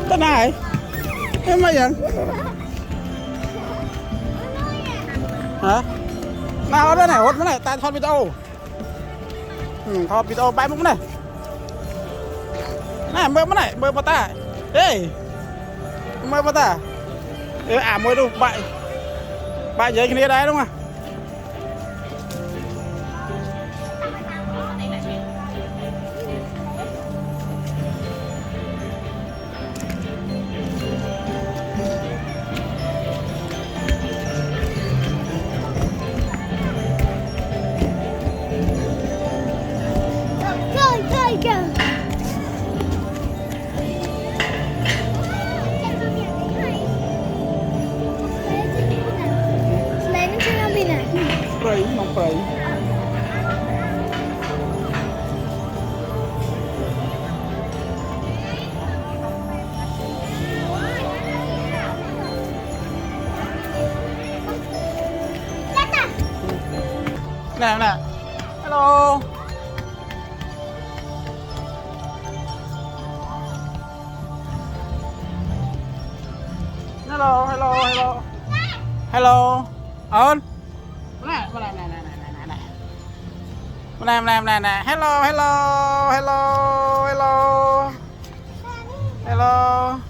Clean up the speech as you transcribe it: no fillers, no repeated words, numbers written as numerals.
Cái này em mấy vậy hả nào đây này hốt cái này tay thon video thon video bay múc này mơ cái này mơ bà ta ê mơ bà ta mơ đâu bạn giấy kia đấy đúng không Prey, mong prey. Nè nè. Hello. Hello, hello, hello. Hello. Ơn. Nè, nè. Hello, hello, hello, hello. Hello.